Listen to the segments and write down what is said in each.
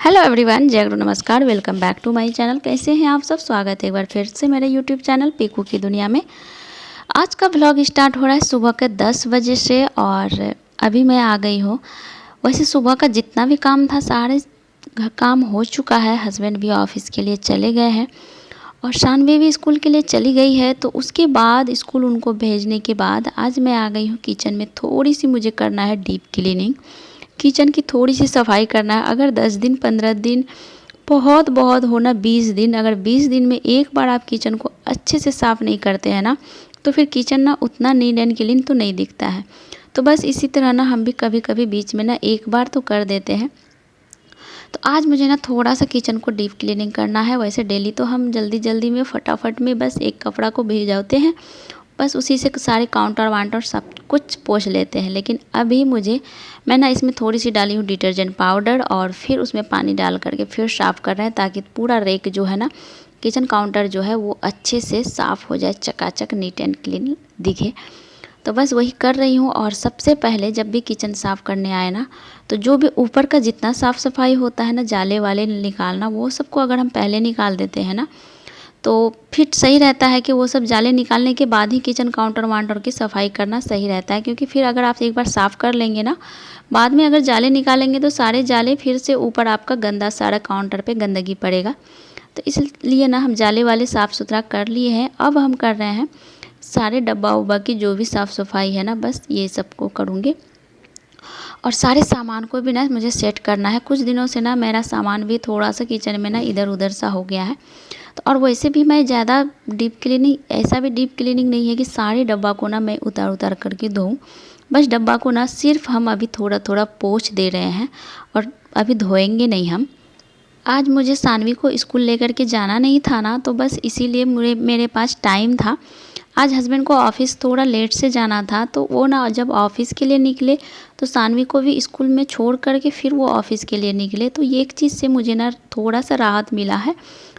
Hello everyone, जय गुरु नमस्कार। Welcome back to my channel. कैसे हैं आप सब? स्वागत है एक बार फिर से मेरे यूट्यूब चैनल पीकू की दुनिया में। आज का व्लॉग स्टार्ट हो रहा है सुबह के 10 बजे से और अभी मैं आ गई हूँ। वैसे सुबह का जितना भी काम था सारे काम हो चुका है। हस्बैंड भी ऑफिस के लिए चले गए हैं और शानवी भी स्कूल के लिए चली गई है। तो उसके बाद स्कूल उनको भेजने के बाद आज मैं आ गई हूँ किचन में। थोड़ी सी मुझे करना है डीप क्लीनिंग, किचन की थोड़ी सी सफाई करना है। अगर 10 दिन 15 दिन बहुत बहुत होना 20 दिन, अगर 20 दिन में एक बार आप किचन को अच्छे से साफ़ नहीं करते हैं ना, तो फिर किचन ना उतना नीट एंड क्लीन तो नहीं दिखता है। तो बस इसी तरह ना हम भी कभी कभी बीच में ना एक बार तो कर देते हैं। तो आज मुझे ना थोड़ा सा किचन को डीप क्लीनिंग करना है। वैसे डेली तो हम जल्दी जल्दी में फटाफट में बस एक कपड़ा को भिजाते हैं, बस उसी से सारे काउंटर वाउंटर सब कुछ पोंछ लेते हैं। लेकिन अभी मैं ना इसमें थोड़ी सी डाली हूँ डिटर्जेंट पाउडर और फिर उसमें पानी डाल करके फिर साफ़ कर रहे हैं, ताकि पूरा रेक जो है ना, किचन काउंटर जो है वो अच्छे से साफ़ हो जाए, चकाचक नीट एंड क्लीन दिखे। तो बस वही कर रही हूँ। और सबसे पहले जब भी किचन साफ़ करने आए ना, तो जो भी ऊपर का जितना साफ़ सफाई होता है ना, जाले वाले निकालना, वो सबको अगर हम पहले निकाल देते हैं ना, तो फिर सही रहता है कि वो सब जाले निकालने के बाद ही किचन काउंटर वाउंटर की सफाई करना सही रहता है। क्योंकि फिर अगर आप एक बार साफ़ कर लेंगे ना, बाद में अगर जाले निकालेंगे तो सारे जाले फिर से ऊपर आपका गंदा सारा काउंटर पे गंदगी पड़ेगा। तो इसलिए ना हम जाले वाले साफ़ सुथरा कर लिए हैं। अब हम कर रहे हैं सारे डब्बा उब्बा की जो भी साफ़ सफाई है ना, बस ये सबको करूँगी। और सारे सामान को भी ना मुझे सेट करना है। कुछ दिनों से ना मेरा सामान भी थोड़ा सा किचन में ना इधर उधर सा हो गया है। तो और वैसे भी मैं ज़्यादा डीप क्लीनिंग, ऐसा भी डीप क्लीनिंग नहीं है कि सारे डब्बा को ना मैं उतार उतार करके धोऊँ। बस डब्बा को ना सिर्फ हम अभी थोड़ा थोड़ा पोंछ दे रहे हैं और अभी धोएंगे नहीं हम। आज मुझे सानवी को स्कूल लेकर के जाना नहीं था ना, तो बस इसीलिए मेरे पास टाइम था। आज हस्बैंड को ऑफ़िस थोड़ा लेट से जाना था, तो वो ना जब ऑफ़िस के लिए निकले तो सानवी को भी स्कूल में छोड़ करके फिर वो ऑफ़िस के लिए निकले। तो ये एक चीज़ से मुझे ना थोड़ा सा राहत मिला है,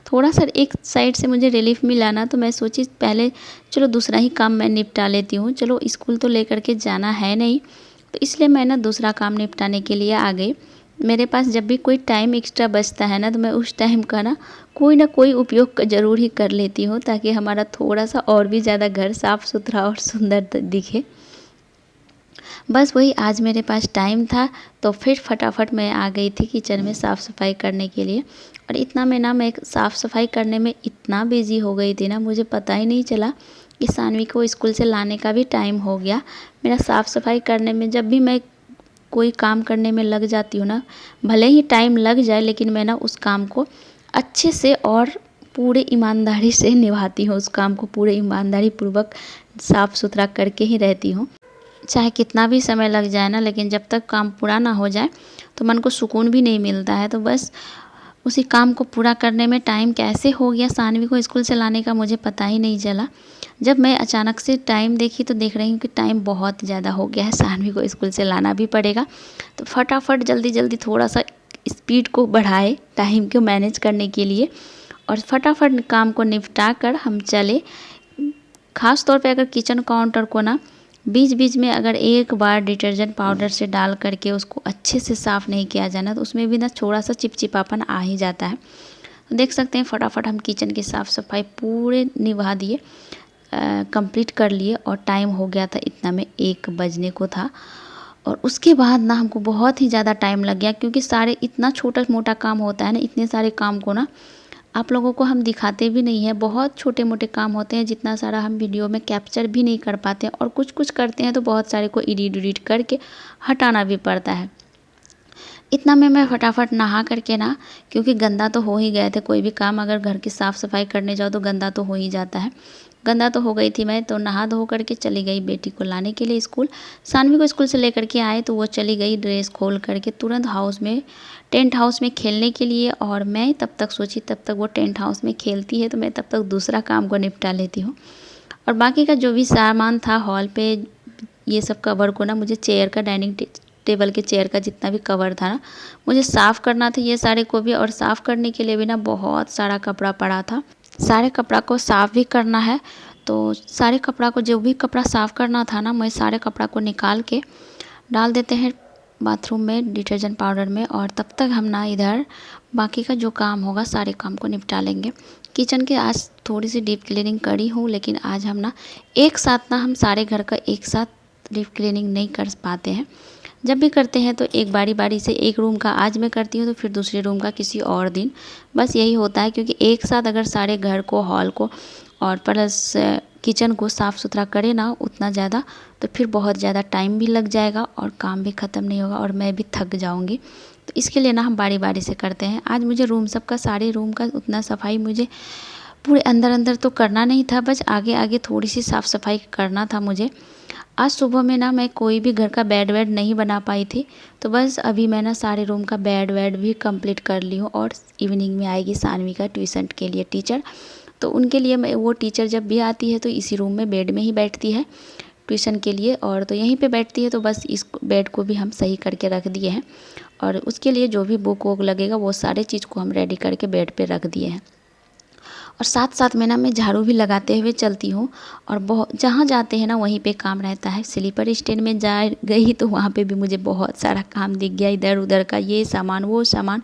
थोड़ा सा एक साइड से मुझे रिलीफ मिला ना। तो मैं सोची पहले चलो दूसरा ही काम मैं निपटा लेती हूँ। चलो स्कूल तो लेकर के जाना है नहीं, तो इसलिए मैं ना दूसरा काम निपटाने के लिए आ गई। मेरे पास जब भी कोई टाइम एक्स्ट्रा बचता है ना, तो मैं उस टाइम का ना कोई उपयोग ज़रूर ही कर लेती हूँ, ताकि हमारा थोड़ा सा और भी ज़्यादा घर साफ़ सुथरा और सुंदर दिखे। बस वही आज मेरे पास टाइम था, तो फिर फटाफट मैं आ गई थी किचन में साफ़ सफाई करने के लिए। और इतना मैं साफ़ सफाई करने में इतना बिज़ी हो गई थी ना, मुझे पता ही नहीं चला कि सानवी को स्कूल से लाने का भी टाइम हो गया। मेरा साफ़ सफाई करने में, जब भी मैं कोई काम करने में लग जाती हूँ ना, भले ही टाइम लग जाए, लेकिन मैं ना उस काम को अच्छे से और पूरे ईमानदारी से निभाती हूँ। उस काम को पूरे ईमानदारी पूर्वक साफ़ सुथरा करके ही रहती हूँ, चाहे कितना भी समय लग जाए ना। लेकिन जब तक काम पूरा ना हो जाए तो मन को सुकून भी नहीं मिलता है। तो बस उसी काम को पूरा करने में टाइम कैसे हो गया सानवी को स्कूल से लाने का, मुझे पता ही नहीं चला। जब मैं अचानक से टाइम देखी तो देख रही हूँ कि टाइम बहुत ज़्यादा हो गया है, सानवी को स्कूल से लाना भी पड़ेगा। तो फटाफट जल्दी जल्दी थोड़ा सा स्पीड को बढ़ाए टाइम को मैनेज करने के लिए, और फटाफट काम को निपटा कर हम चले। ख़ास तौर पे अगर किचन काउंटर को ना बीच बीच में अगर एक बार डिटर्जेंट पाउडर से डाल करके उसको अच्छे से साफ़ नहीं किया जाना, तो उसमें भी ना थोड़ा सा चिपचिपापन आ ही जाता है। तो देख सकते हैं फटाफट हम किचन की साफ़ सफाई पूरे निभा दिए, कंप्लीट कर लिए। और टाइम हो गया था इतना में 1 बजने को था। और उसके बाद ना हमको बहुत ही ज़्यादा टाइम लग गया, क्योंकि सारे इतना छोटा मोटा काम होता है ना, इतने सारे काम को ना आप लोगों को हम दिखाते भी नहीं है। बहुत छोटे मोटे काम होते हैं, जितना सारा हम वीडियो में कैप्चर भी नहीं कर पाते हैं। और कुछ करते हैं तो बहुत सारे को एडिट करके हटाना भी पड़ता है। इतना में मैं फटाफट नहा करके ना, क्योंकि गंदा तो हो ही गए थे, कोई भी काम अगर घर की साफ़ सफाई करने जाओ तो गंदा तो हो ही जाता है। गंदा तो हो गई थी मैं, तो नहा धो करके चली गई बेटी को लाने के लिए स्कूल। सानवी को स्कूल से लेकर के आए तो वो चली गई ड्रेस खोल करके तुरंत टेंट हाउस में खेलने के लिए। और मैं तब तक सोची, तब तक वो टेंट हाउस में खेलती है तो मैं तब तक दूसरा काम को निपटा लेती हूँ। और बाकी का जो भी सामान था हॉल पे, ये सब कवर को ना मुझे चेयर का, डाइनिंग टेबल के चेयर का जितना भी कवर था ना, मुझे साफ़ करना था ये सारे को भी। और साफ़ करने के लिए भी ना बहुत सारा कपड़ा पड़ा था, सारे कपड़ा को साफ़ भी करना है। तो सारे कपड़ा को, जो भी कपड़ा साफ़ करना था ना, मैं सारे कपड़ा को निकाल के डाल देते हैं बाथरूम में डिटर्जेंट पाउडर में, और तब तक हम ना इधर बाकी का जो काम होगा सारे काम को निपटा लेंगे। किचन के आज थोड़ी सी डीप क्लीनिंग करी हूँ, लेकिन आज हम ना एक साथ ना हम सारे घर का एक साथ डीप क्लीनिंग नहीं कर पाते हैं। जब भी करते हैं तो एक बारी बारी से, एक रूम का आज मैं करती हूँ तो फिर दूसरे रूम का किसी और दिन, बस यही होता है। क्योंकि एक साथ अगर सारे घर को, हॉल को और प्लस किचन को साफ़ सुथरा करे ना उतना ज़्यादा, तो फिर बहुत ज़्यादा टाइम भी लग जाएगा और काम भी ख़त्म नहीं होगा और मैं भी थक जाऊँगी। तो इसके लिए ना हम बारी बारी से करते हैं। आज मुझे रूम सबका, सारे रूम का उतना सफाई मुझे पूरे अंदर अंदर तो करना नहीं था, बस आगे आगे थोड़ी सी साफ़ सफाई करना था मुझे। आज सुबह में ना मैं कोई भी घर का बेड वेड नहीं बना पाई थी, तो बस अभी मैं ना सारे रूम का बेड वेड भी कंप्लीट कर ली हूँ। और इवनिंग में आएगी सानवी का ट्यूशन के लिए टीचर, तो उनके लिए मैं, वो टीचर जब भी आती है तो इसी रूम में बेड में ही बैठती है ट्यूशन के लिए, और तो यहीं पे बैठती है। तो बस इस बेड को भी हम सही करके रख दिए हैं, और उसके लिए जो भी बुक वुक लगेगा वो सारे चीज़ को हम रेडी करके बेड पे रख दिए हैं। और साथ साथ में ना मैं झाड़ू भी लगाते हुए चलती हूँ, और बहुत जहाँ जाते हैं ना वहीं पे काम रहता है। स्लीपर स्टैंड में जा गई तो वहाँ पे भी मुझे बहुत सारा काम दिख गया, इधर उधर का, ये सामान वो सामान।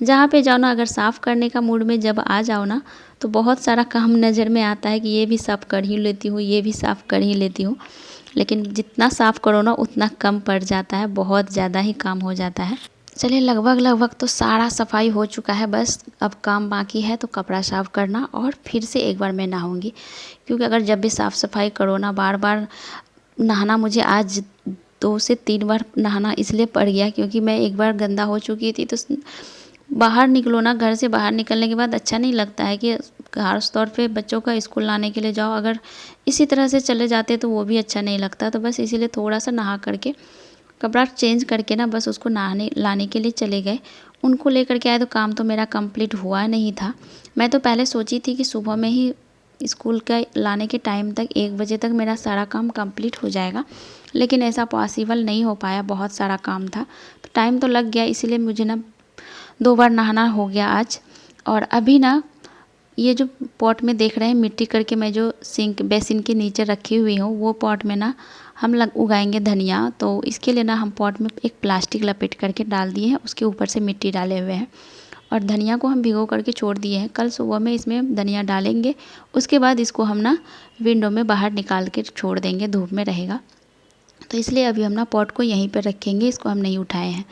जहाँ पे जाओ ना, अगर साफ़ करने का मूड में जब आ जाओ ना, तो बहुत सारा काम नज़र में आता है कि ये भी साफ़ कर ही लेती हूँ, ये भी साफ़ कर ही लेती हूँ। लेकिन जितना साफ़ करो ना उतना कम पड़ जाता है, बहुत ज़्यादा ही काम हो जाता है। चलिए, लगभग तो सारा सफाई हो चुका है, बस अब काम बाकी है तो कपड़ा साफ़ करना, और फिर से एक बार मैं नहाऊंगी। क्योंकि अगर जब भी साफ़ सफाई करो ना, बार बार नहाना, मुझे आज 2 से 3 बार नहाना इसलिए पड़ गया क्योंकि मैं एक बार गंदा हो चुकी थी। तो बाहर निकलो ना, घर से बाहर निकलने के बाद अच्छा नहीं लगता है कि खास तौर पे बच्चों का स्कूल लाने के लिए जाओ, अगर इसी तरह से चले जाते तो वो भी अच्छा नहीं लगता। तो बस इसीलिए थोड़ा सा नहा करके, कपड़ा चेंज करके ना बस उसको नहाने लाने के लिए चले गए। उनको लेकर के आए तो काम तो मेरा कंप्लीट हुआ नहीं था। मैं तो पहले सोची थी कि सुबह में ही स्कूल का लाने के टाइम तक 1 बजे तक मेरा सारा काम कंप्लीट हो जाएगा, लेकिन ऐसा पॉसिबल नहीं हो पाया, बहुत सारा काम था तो टाइम तो लग गया। इसीलिए मुझे ना 2 बार नहाना हो गया आज। और अभी ना ये जो पॉट में देख रहे हैं मिट्टी करके, मैं जो सिंक बेसिन के नीचे रखी हुई हूँ, वो पॉट में ना हम उगाएंगे धनिया। तो इसके लिए ना हम पॉट में एक प्लास्टिक लपेट करके डाल दिए हैं, उसके ऊपर से मिट्टी डाले हुए हैं, और धनिया को हम भिगो करके छोड़ दिए हैं। कल सुबह में इसमें धनिया डालेंगे, उसके बाद इसको हम ना विंडो में बाहर निकाल के छोड़ देंगे, धूप में रहेगा। तो इसलिए अभी हम ना पॉट को यहीं पर रखेंगे, इसको हम नहीं उठाए हैं।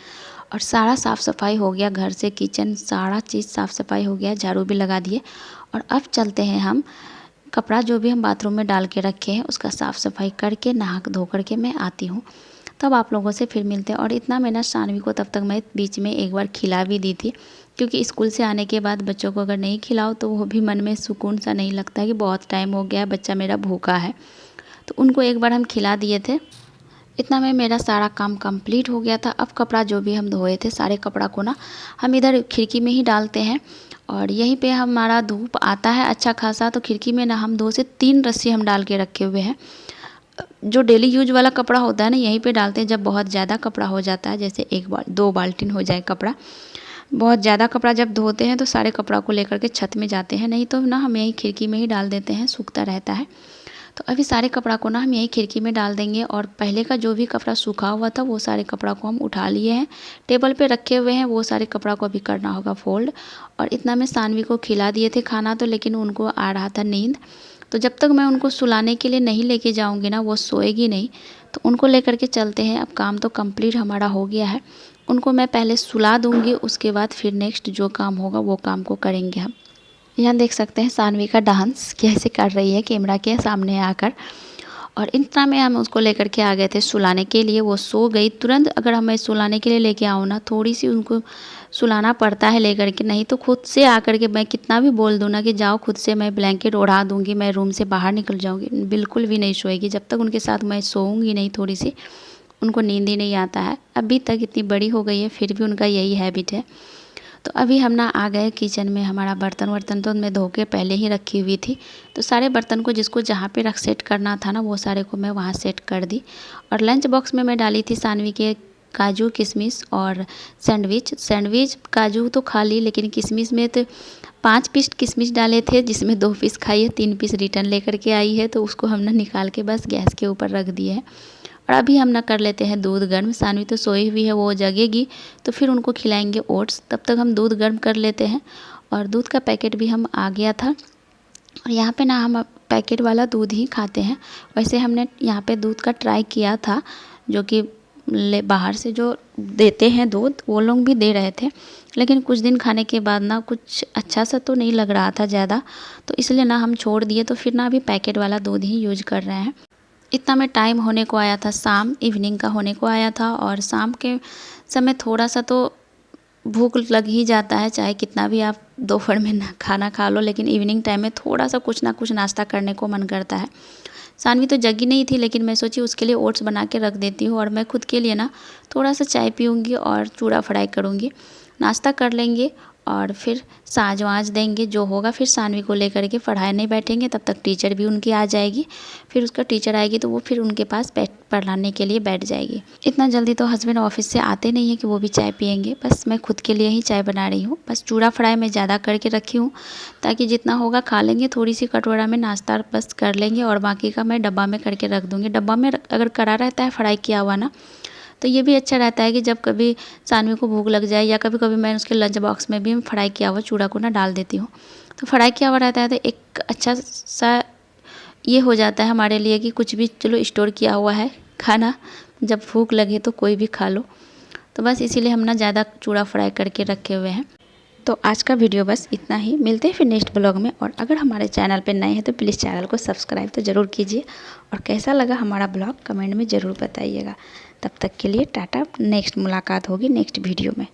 और सारा साफ़ सफाई हो गया, घर से किचन सारा चीज़ साफ़ सफाई हो गया, झाड़ू भी लगा दिए। और अब चलते हैं हम, कपड़ा जो भी हम बाथरूम में डाल के रखे हैं उसका साफ़ सफाई करके, नहा धो करके मैं आती हूँ, तब आप लोगों से फिर मिलते हैं। और इतना मैं ना सानवी को तब तक मैं बीच में एक बार खिला भी दी थी, क्योंकि स्कूल से आने के बाद बच्चों को अगर नहीं खिलाओ तो वो भी मन में सुकून सा नहीं लगता है कि बहुत टाइम हो गया है, बच्चा मेरा भूखा है। तो उनको एक बार हम खिला दिए थे। इतना में मेरा सारा काम कंप्लीट हो गया था। अब कपड़ा जो भी हम धोए थे, सारे कपड़ा को ना हम इधर खिड़की में ही डालते हैं, और यहीं पे हमारा धूप आता है अच्छा खासा। तो खिड़की में ना हम 2 से 3 रस्सी हम डाल के रखे हुए हैं। जो डेली यूज वाला कपड़ा होता है ना, यहीं पे डालते हैं। जब बहुत ज़्यादा कपड़ा हो जाता है, जैसे 2 बाल्टी हो जाए कपड़ा, बहुत ज़्यादा कपड़ा जब धोते हैं तो सारे कपड़ा को लेकर के छत में जाते हैं, नहीं तो ना हम यहीं खिड़की में ही डाल देते हैं, सूखता रहता है। तो अभी सारे कपड़ा को ना हम यहीं खिड़की में डाल देंगे। और पहले का जो भी कपड़ा सूखा हुआ था वो सारे कपड़ा को हम उठा लिए हैं, टेबल पे रखे हुए हैं, वो सारे कपड़ा को अभी करना होगा फोल्ड। और इतना में सानवी को खिला दिए थे खाना, तो लेकिन उनको आ रहा था नींद, तो जब तक मैं उनको सुलाने के लिए नहीं लेके जाऊंगी ना, वो सोएगी नहीं। तो उनको लेकर के चलते हैं। अब काम तो कंप्लीट हमारा हो गया है, उनको मैं पहले सुला दूंगी, उसके बाद फिर नेक्स्ट जो काम होगा वो काम को करेंगे हम। यहाँ देख सकते हैं सानवी का डांस कैसे कर रही है कैमरा के सामने आकर। और इतना में हम उसको लेकर के आ गए थे सुलाने के लिए, वो सो गई तुरंत। अगर हमें सुलाने के लिए लेके आओ ना, थोड़ी सी उनको सुलाना पड़ता है लेकर के, नहीं तो खुद से आकर के मैं कितना भी बोल दूँ ना कि जाओ खुद से, मैं ब्लैंकेट ओढ़ा दूँगी, मैं रूम से बाहर निकल जाऊँगी, बिल्कुल भी नहीं सोएगी। जब तक उनके साथ मैं सोऊंगी नहीं थोड़ी सी, उनको नींद ही नहीं आता है। अभी तक इतनी बड़ी हो गई है फिर भी उनका यही हैबिट है। तो अभी हम ना आ गए किचन में। हमारा बर्तन वर्तन तो मैं धो के पहले ही रखी हुई थी, तो सारे बर्तन को जिसको जहाँ पे रख सेट करना था ना, वो सारे को मैं वहाँ सेट कर दी। और लंच बॉक्स में मैं डाली थी सानवी के काजू किशमिश और सैंडविच। काजू तो खा ली, लेकिन किशमिश में तो 5 पीस किशमिश डाले थे, जिसमें 2 पीस खाई है, 3 पीस रिटर्न लेकर के आई है। तो उसको हमने निकाल के बस गैस के ऊपर रख दिए है। और अभी हम ना कर लेते हैं दूध गर्म। सानवी तो सोई हुई है, वो जगेगी तो फिर उनको खिलाएंगे ओट्स। तब तक हम दूध गर्म कर लेते हैं। और दूध का पैकेट भी हम आ गया था। और यहाँ पे ना हम पैकेट वाला दूध ही खाते हैं। वैसे हमने यहाँ पे दूध का ट्राई किया था, जो कि बाहर से जो देते हैं दूध वो लोग भी दे रहे थे, लेकिन कुछ दिन खाने के बाद ना कुछ अच्छा सा तो नहीं लग रहा था ज़्यादा, तो इसलिए ना हम छोड़ दिए। तो फिर ना अभी पैकेट वाला दूध ही यूज कर रहे हैं। इतना में टाइम होने को आया था, शाम इवनिंग का होने को आया था। और शाम के समय थोड़ा सा तो भूख लग ही जाता है, चाहे कितना भी आप दोपहर में ना खाना खा लो, लेकिन इवनिंग टाइम में थोड़ा सा कुछ ना कुछ नाश्ता करने को मन करता है। सानवी तो जगी नहीं थी, लेकिन मैं सोची उसके लिए ओट्स बना के रख देती हूँ और मैं खुद के लिए ना थोड़ा सा चाय पीऊँगी और चूड़ा फ्राई करूँगी। नाश्ता कर लेंगे और फिर साँझ वाँझ देंगे जो होगा। फिर सानवी को लेकर के पढ़ाने बैठेंगे, तब तक टीचर भी उनकी आ जाएगी। फिर उसका टीचर आएगी तो वो फिर उनके पास पढ़ाने के लिए बैठ जाएगी। इतना जल्दी तो हस्बैंड ऑफिस से आते नहीं है कि वो भी चाय पियेंगे। बस मैं खुद के लिए ही चाय बना रही हूँ। बस चूड़ा फ्राई मैं ज़्यादा करके रखी हूँ ताकि जितना होगा खा लेंगे। थोड़ी सी कटोरा में नाश्ता बस कर लेंगे और बाकी का मैं डब्बा में करके रख दूँगी। डब्बा में अगर करा रहता है फ्राई किया हुआ ना, तो ये भी अच्छा रहता है कि जब कभी सानवी को भूख लग जाए या कभी कभी मैं उसके लंच बॉक्स में भी फ्राई किया हुआ चूड़ा को ना डाल देती हूँ। तो फ्राई किया हुआ रहता है तो एक अच्छा सा ये हो जाता है हमारे लिए कि कुछ भी चलो स्टोर किया हुआ है खाना, जब भूख लगे तो कोई भी खा लो। तो बस इसीलिए हम ना ज़्यादा चूड़ा फ्राई करके रखे हुए हैं। तो आज का वीडियो बस इतना ही। मिलते हैं फिर नेक्स्ट ब्लॉग में। और अगर हमारे चैनल पे नए हैं तो प्लीज़ चैनल को सब्सक्राइब तो ज़रूर कीजिए। और कैसा लगा हमारा ब्लॉग कमेंट में ज़रूर बताइएगा। तब तक के लिए टाटा। नेक्स्ट मुलाकात होगी नेक्स्ट वीडियो में।